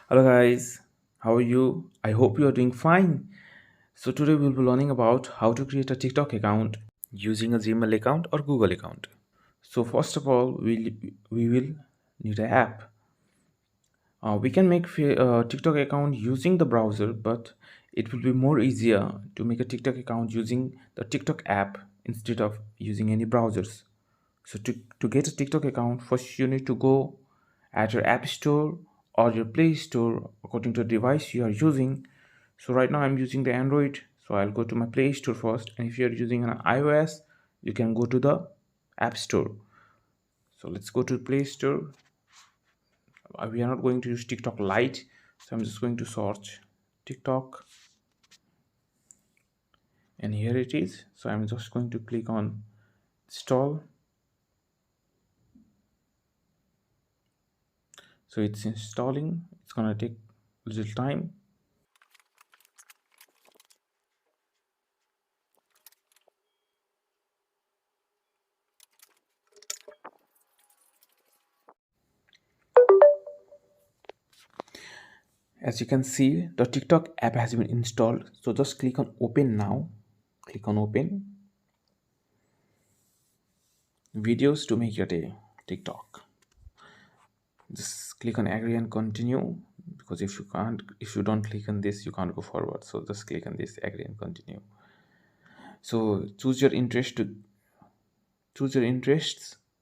Hello guys, how are you? I hope you are doing fine. So today we'll be learning about how to create a TikTok account using a Gmail account or Google account. So first of all, we will need an app. We can make a TikTok account using the browser, but it will be more easier to make a TikTok account using the TikTok app instead of using any browsers. So to get a TikTok account, first you need to go at your app store or your Play Store according to the device you are using. So right now I'm using the Android, so I'll go to my Play Store first. And if you're using an iOS, you can go to the App Store. So let's go to Play Store. We are not going to use TikTok Lite, so I'm just going to search TikTok, and here it is. So I'm just going to click on install. So it's installing. It's gonna take a little time. As you can see, the TikTok app has been installed. So just click on open now. Click on open videos to make your day. TikTok. Just click on agree and continue, because if you don't click on this, you can't go forward. So just click on this, agree and continue. So choose your interests,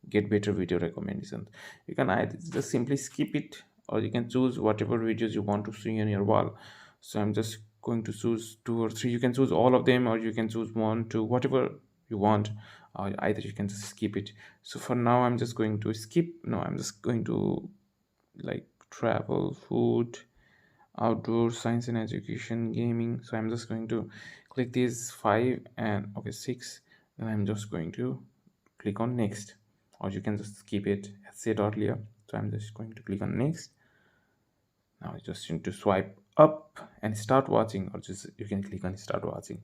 get better video recommendations. You can either just simply skip it, or you can choose whatever videos you want to see on your wall. So I'm just going to choose two or three. You can choose all of them, or you can choose one, two, whatever you want. Either you can just skip it. So for now I'm just going to skip. No, I'm just going to like travel, food, outdoor, science and education, gaming. So I'm just going to click these five, and okay, six. Then I'm just going to click on next, or you can just skip it as said earlier. So I'm just going to click on next. Now you just need to swipe up and start watching, or just you can click on start watching.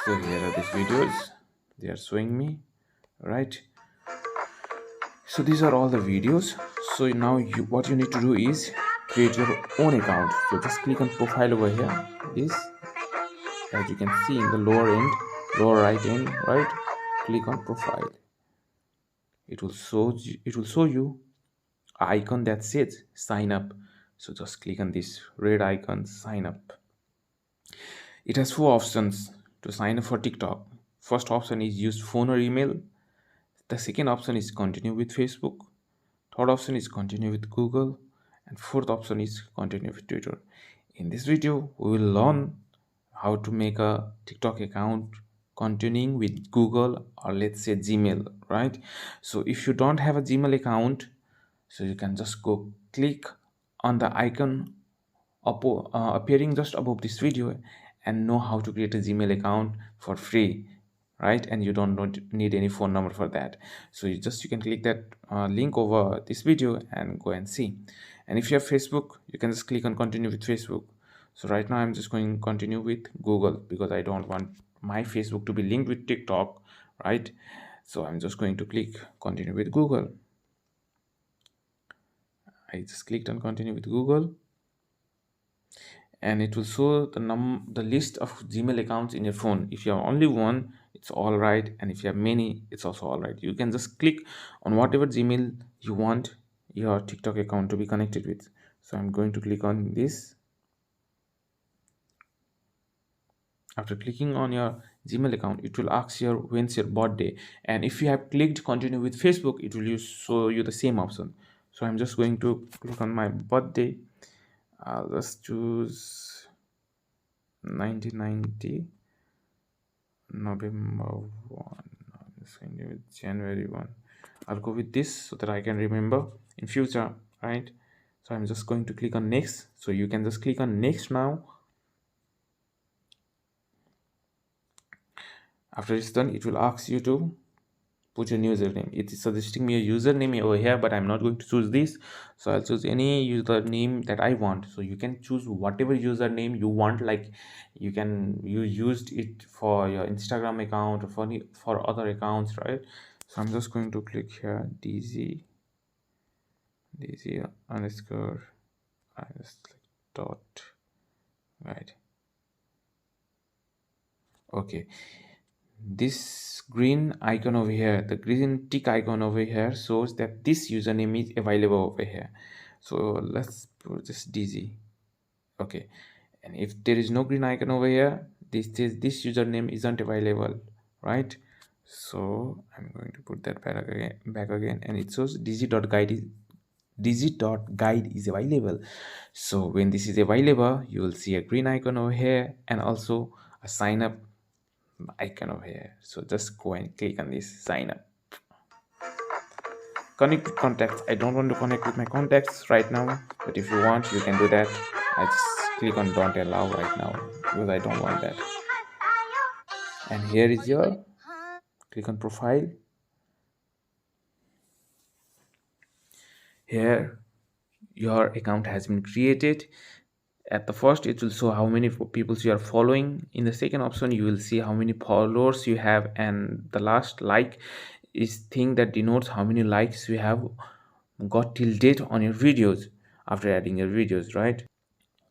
So here are these videos, they are showing me, right? So these are all the videos. So now what you need to do is create your own account. So just click on profile over here. This, as you can see in the lower right end, right? Click on profile. It will show you an icon that says sign up. So just click on this red icon, sign up. It has four options to sign up for TikTok. First option is use phone or email. The second option is continue with Facebook. Third option is continue with Google. And fourth option is continue with Twitter. In this video, we will learn how to make a TikTok account continuing with Google, or let's say Gmail, right? So if you don't have a Gmail account, so you can just go click on the icon appearing just above this video and know how to create a Gmail account for free, right? And you don't need any phone number for that. So you can click that link over this video and go and see. And if you have Facebook, you can just click on continue with Facebook. So right now I'm just going to continue with Google, because I don't want my Facebook to be linked with TikTok, right? So I'm just going to click continue with Google. I just clicked on continue with Google, and it will show the list of Gmail accounts in your phone. If you have only one, it's all right, and if you have many, it's also all right. You can just click on whatever Gmail you want your TikTok account to be connected with. So I'm going to click on this. After clicking on your Gmail account, it will ask you when's your birthday, and if you have clicked continue with Facebook, it will show you the same option. So I'm just going to click on my birthday. I'll just choose 1990 November 1. I'm just going to with January 1. I'll go with this so that I can remember in future, right? So I'm just going to click on next. So you can just click on next now. After it's done, it will ask you to put your username. It is suggesting me a username over here, but I'm not going to choose this. So I'll choose any username that I want. So you can choose whatever username you want. Like you used it for your Instagram account or for other accounts, right? So I'm just going to click here dz underscore I just click dot guide. Okay, this green icon over here, the green tick icon over here shows that this username is available over here. So let's put this DZ. Okay, and if there is no green icon over here, this username isn't available, right? So I'm going to put that back again, and it shows digit.guide is available. So when this is available, you will see a green icon over here and also a sign up icon over here. So just go and click on this sign up. Connect with contacts. I don't want to connect with my contacts right now, but if you want, you can do that. I just click on don't allow right now because I don't want that. And here is your click on profile. Here your account has been created. At the first, it will show how many people you are following. In the second option, you will see how many followers you have, and the last like is thing that denotes how many likes you have got till date on your videos after adding your videos, right?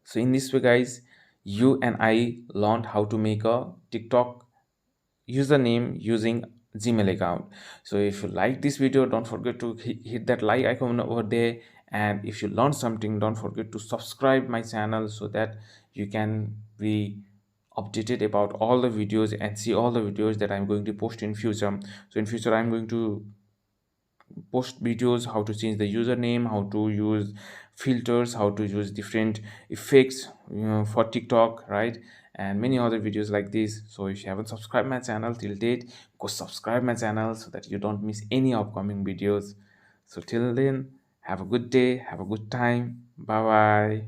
So in this way, guys, you and I learned how to make a TikTok username using Gmail account. So if you like this video, don't forget to hit that like icon over there, and if you learned something, don't forget to subscribe my channel so that you can be updated about all the videos and see all the videos that I'm going to post in future. So in future, I'm going to post videos how to change the username, how to use filters, how to use different effects, for TikTok, right? And many other videos like this. So if you haven't subscribed my channel till date, go subscribe my channel so that you don't miss any upcoming videos. So till then, have a good day, have a good time. Bye bye.